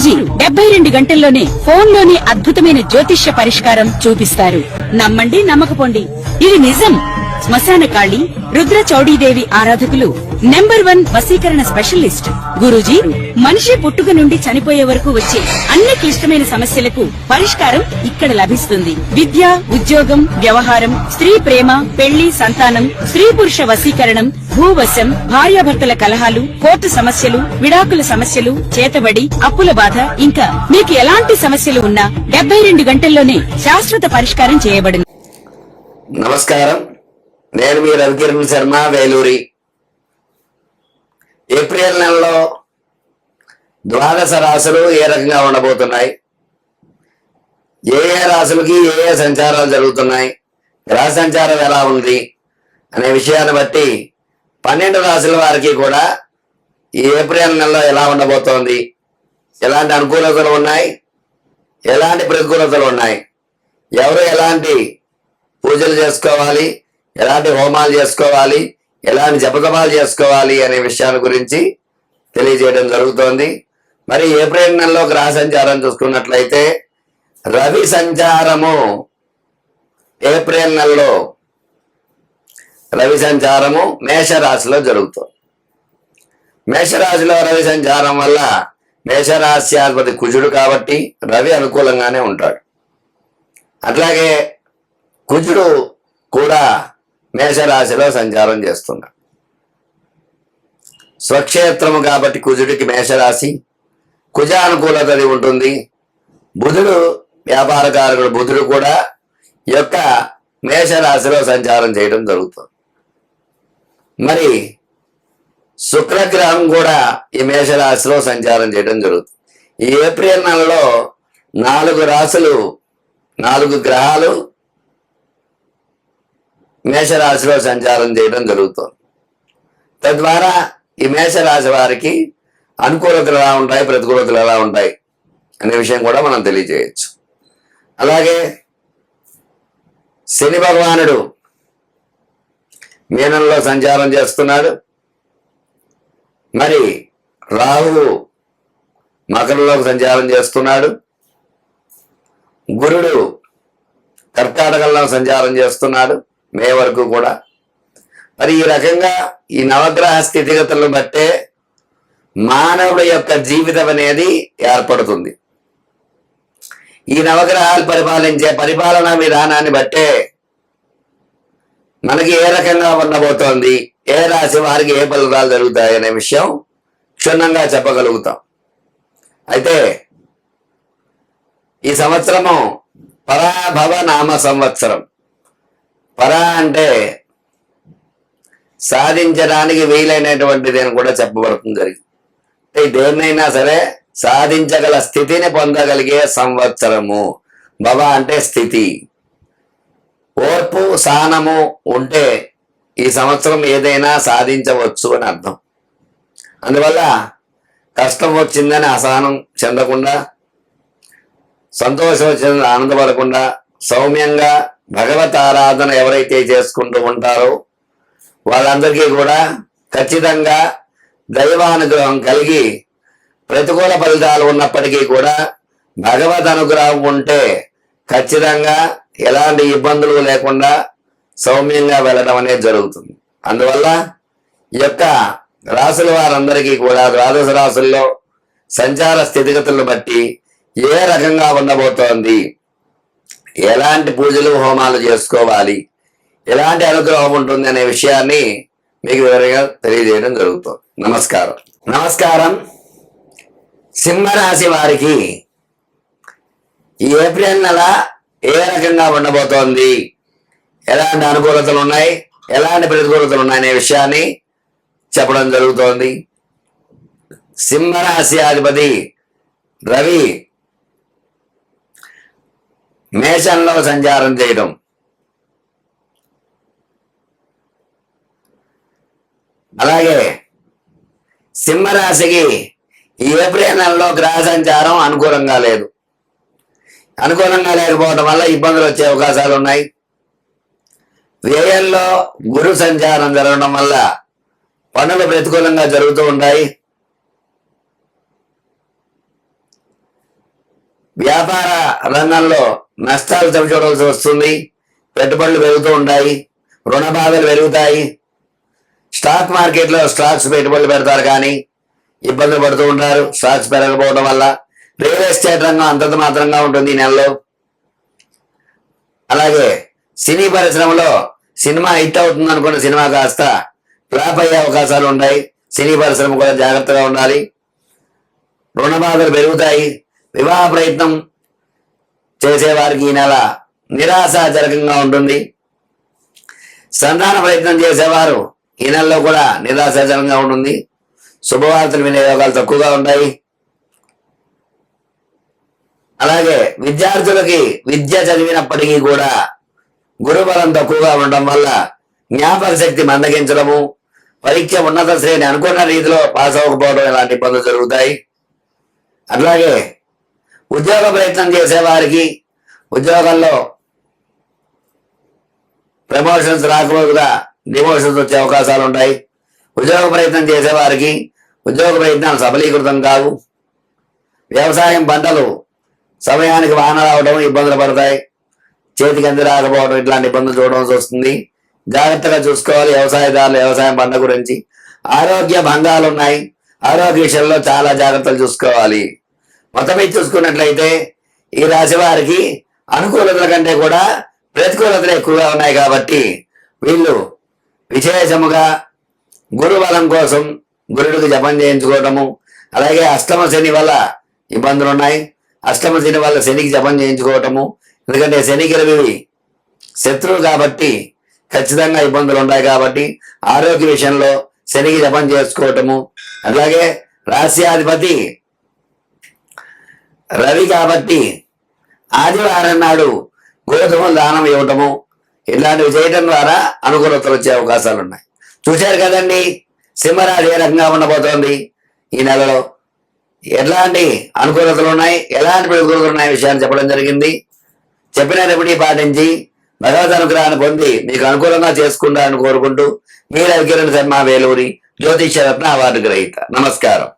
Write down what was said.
గురూజీ 72 గంటల్లోనే ఫోన్లోని అద్భుతమైన జ్యోతిష్య పరిష్కారం చూపిస్తారు. నమ్మండి, నమ్మకపోండి, ఇది నిజం. శ్మశాన కాళి రుద్ర చౌడీదేవి ఆరాధకులు నంబర్ 1 వశీకరణ స్పెషలిస్ట్. గురూజీ మనిషి పుట్టుక నుండి చనిపోయే వరకు వచ్చే అన్ని క్లిష్టమైన సమస్యలకు పరిష్కారం ఇక్కడ లభిస్తుంది. విద్య, ఉద్యోగం, వ్యవహారం, స్త్రీ ప్రేమ, పెళ్లి, సంతానం, స్త్రీ పురుష వశీకరణం, భూవశం, భార్యాభర్తల కలహాలు, కోర్టు సమస్యలు, విడాకుల సమస్యలు, చేతబడి, అప్పుల బాధ, ఇంకా మీకు ఎలాంటి సమస్యలు ఉన్నా 72 గంటల్లోనే శాశ్వత పరిష్కారం చేయబడింది. నమస్కారం, నేను మీ రవికిరణ్ శర్మ, వేలూరి. ఏప్రిల్ నెలలో ద్వాదశ రాశులు ఏ రకంగా ఉండబోతున్నాయి, ఏ రాశులకి ఏ సంచారాలు జరుగుతున్నాయి, గ్రహ సంచారం ఎలా ఉంది అనే విషయాన్ని బట్టి 12 రాశుల వారికి కూడా ఈ ఏప్రిల్ నెలలో ఎలా ఉండబోతోంది, ఎలాంటి అనుకూలతలు ఉన్నాయి, ఎలాంటి ప్రతికూలతలు ఉన్నాయి, ఎవరు ఎలాంటి పూజలు చేసుకోవాలి, ఎలాంటి హోమాలు చేసుకోవాలి, ఎలాంటి జపతపాలు చేసుకోవాలి అనే విషయాల గురించి తెలియజేయడం జరుగుతోంది. మరి ఏప్రిల్ నెలలో గ్రహ సంచారం చూసుకున్నట్లయితే రవి సంచారము ఏప్రిల్ నెలలో రవి సంచారము మేషరాశిలో జరుగుతుంది. మేషరాశిలో రవి సంచారం వల్ల మేషరాశ్యాధిపతి కుజుడు కాబట్టి రవి అనుకూలంగానే ఉంటాడు. అట్లాగే కుజుడు కూడా మేషరాశిలో సంచారం చేస్తున్నాడు. స్వక్షేత్రము కాబట్టి కుజుడికి మేషరాశి కుజానుకూలతది ఉంటుంది. బుధుడు వ్యాపారకారకుడు బుధుడు కూడా ఈ యొక్క మేషరాశిలో సంచారం చేయడం జరుగుతుంది. మరి శుక్రగ్రహం కూడా ఈ మేషరాశిలో సంచారం చేయడం జరుగుతుంది. ఈ ఏప్రిల్ నెలలో 4 రాశులు 4 గ్రహాలు మేషరాశిలో సంచారం చేయడం జరుగుతుంది. తద్వారా ఈ మేషరాశి వారికి అనుకూలతలు ఎలా ఉంటాయి, ప్రతికూలతలు ఎలా ఉంటాయి అనే విషయం కూడా మనం తెలియజేయచ్చు. అలాగే శని భగవానుడు మీనంలో సంచారం చేస్తున్నాడు. మరి రాహువు మకరంలోకి సంచారం చేస్తున్నాడు. గురుడు కర్కాటకంలో సంచారం చేస్తున్నాడు మే వరకు కూడా. మరి ఈ రకంగా ఈ నవగ్రహ స్థితిగతులను బట్టే మానవుడి యొక్క జీవితం అనేది ఏర్పడుతుంది. ఈ నవగ్రహాలు పరిపాలించే పరిపాలనా విధానాన్ని బట్టే మనకి ఏ రకంగా ఉండబోతోంది, ఏ రాశి వారికి ఏ ఫలితాలు జరుగుతాయి అనే విషయం క్షుణ్ణంగా చెప్పగలుగుతాం. అయితే ఈ సంవత్సరము పరాభవ నామ సంవత్సరం. పరా అంటే సాధించడానికి వీలైనటువంటిది అని కూడా చెప్పబడుతుంది జరిగింది. దేన్నైనా సరే సాధించగల స్థితిని పొందగలిగే సంవత్సరము. భవ అంటే స్థితి, ఓర్పు, సహనము ఉంటే ఈ సంవత్సరం ఏదైనా సాధించవచ్చు అని అర్థం. అందువల్ల కష్టం వచ్చిందని అసహనం చెందకుండా, సంతోషం వచ్చిందని ఆనందపడకుండా, సౌమ్యంగా భగవత్ ఆరాధన ఎవరైతే చేసుకుంటూ ఉంటారో వాళ్ళందరికీ కూడా ఖచ్చితంగా దైవానుగ్రహం కలిగి ప్రతికూల ఫలితాలు ఉన్నప్పటికీ కూడా భగవద్ అనుగ్రహం ఉంటే ఖచ్చితంగా ఎలాంటి ఇబ్బందులు లేకుండా సౌమ్యంగా వెళ్ళడం అనేది జరుగుతుంది. అందువల్ల ఈ యొక్క రాశుల వారందరికీ కూడా ద్వాదశ రాశుల్లో సంచార స్థితిగతులను బట్టి ఏ రకంగా ఉండబోతోంది, ఎలాంటి పూజలు హోమాలు చేసుకోవాలి, ఎలాంటి అనుగ్రహం ఉంటుంది అనే విషయాన్ని మీకు వివరంగా తెలియజేయడం జరుగుతుంది. నమస్కారం. సింహరాశి వారికి ఈ ఏప్రిల్ నెల ఏ రకంగా ఉండబోతోంది, ఎలాంటి అనుకూలతలు ఉన్నాయి, ఎలాంటి ప్రతికూలతలు ఉన్నాయి అనే విషయాన్ని చెప్పడం జరుగుతోంది. సింహరాశి అధిపతి రవి మేషంలో సంచారం చేయడం, అలాగే సింహరాశికి ఈ ఏప్రిల్ నెలలో గ్రహ సంచారం అనుకూలంగా లేదు. అనుకూలంగా లేకపోవడం వల్ల ఇబ్బందులు వచ్చే అవకాశాలు ఉన్నాయి. వ్యయంలో గురు సంచారం జరగడం వల్ల పనులు ప్రతికూలంగా జరుగుతూ ఉంటాయి. వ్యాపార రంగంలో నష్టాలు చవిచూడాల్సి వస్తుంది. పెట్టుబడులు పెరుగుతూ ఉంటాయి, రుణ బాధలు పెరుగుతాయి. స్టాక్ మార్కెట్లో స్టాక్స్ పెట్టుబడులు పెడతారు కానీ ఇబ్బందులు పడుతూ ఉంటారు స్టాక్స్ పెరగకపోవడం వల్ల. రియల్ ఎస్టేట్ రంగం అంతంత మాత్రంగా ఉంటుంది ఈ నెలలో. అలాగే సినీ పరిశ్రమలో సినిమా హిట్ అవుతుంది అనుకున్న సినిమా కాస్త ఫ్లాప్ అయ్యే అవకాశాలు ఉంటాయి. సినీ పరిశ్రమ కూడా జాగ్రత్తగా ఉండాలి. రుణ బాధలు పెరుగుతాయి. వివాహ ప్రయత్నం చేసేవారికి ఈ నెల నిరాశాజనకంగా ఉంటుంది. సంతాన ప్రయత్నం చేసేవారు ఈ నెలలో కూడా నిరాశాజనకంగా ఉంటుంది. శుభవార్తలు వినే యోగాలు తక్కువగా ఉంటాయి. అలాగే విద్యార్థులకి విద్య చదివినప్పటికీ కూడా గురుబలం తక్కువగా ఉండడం వల్ల జ్ఞాపక శక్తి మందగించడము, పరీక్ష ఉన్నత శ్రేణి అనుకున్న రీతిలో పాస్ అవ్వకపోవడం ఇలాంటి ఇబ్బందులు జరుగుతాయి. అట్లాగే ఉద్యోగ ప్రయత్నం చేసేవారికి ఉద్యోగంలో ప్రమోషన్స్ రాకపోగా డిమోషన్స్ వచ్చే అవకాశాలు ఉంటాయి. ఉద్యోగ ప్రయత్నం చేసేవారికి ఉద్యోగ ప్రయత్నాలు సఫలీకృతం కావు. వ్యవసాయం పంటలు సమయానికి వాన రావడం ఇబ్బందులు పడతాయి. చేతికి అంది రాకపోవడం ఇట్లాంటి ఇబ్బందులు చూడవలసి వస్తుంది. జాగ్రత్తగా చూసుకోవాలి వ్యవసాయదారులు వ్యవసాయం పంట గురించి. ఆరోగ్య భంగాలు ఉన్నాయి. ఆరోగ్య విషయంలో చాలా జాగ్రత్తలు చూసుకోవాలి. మొత్తం మీద చూసుకున్నట్లయితే ఈ రాశి వారికి అనుకూలతల కంటే కూడా ప్రతికూలతలు ఎక్కువగా ఉన్నాయి కాబట్టి వీళ్ళు విశేషముగా గురు బలం కోసం గురుడికి జపం చేయించుకోవటము, అలాగే అష్టమ శని వల్ల ఇబ్బందులు ఉన్నాయి. అష్టమ శని వల్ల శనికి జపం చేయించుకోవటము, ఎందుకంటే శనికి రవి శత్రువు కాబట్టి ఖచ్చితంగా ఇబ్బందులు ఉంటాయి కాబట్టి ఆరోగ్య విషయంలో శనికి జపం చేసుకోవటము, అలాగే రాశ్యాధిపతి రవి కాబట్టి ఆదివారం నాడు గోధుమలు దానం ఇవ్వటము ఇలాంటివి చేయటం ద్వారా అనుకూలతలు వచ్చే అవకాశాలు ఉన్నాయి. చూశారు కదండి సింహరాశి ఏ రకంగా ఉండబోతోంది ఈ నెలలో, ఎలాంటి అనుకూలతలు ఉన్నాయి, ఎలాంటి ప్రతికూలతలు ఉన్నాయి విషయాన్ని చెప్పడం జరిగింది. చెప్పిన రెమెడీ పాటించి భగవద్ అనుగ్రహాన్ని పొంది మీకు అనుకూలంగా చేసుకుంటారని కోరుకుంటూ మీ రవికిరణ్ శర్మ, వేలూరి జ్యోతిష్య రత్న అవార్డు గ్రహీత. నమస్కారం.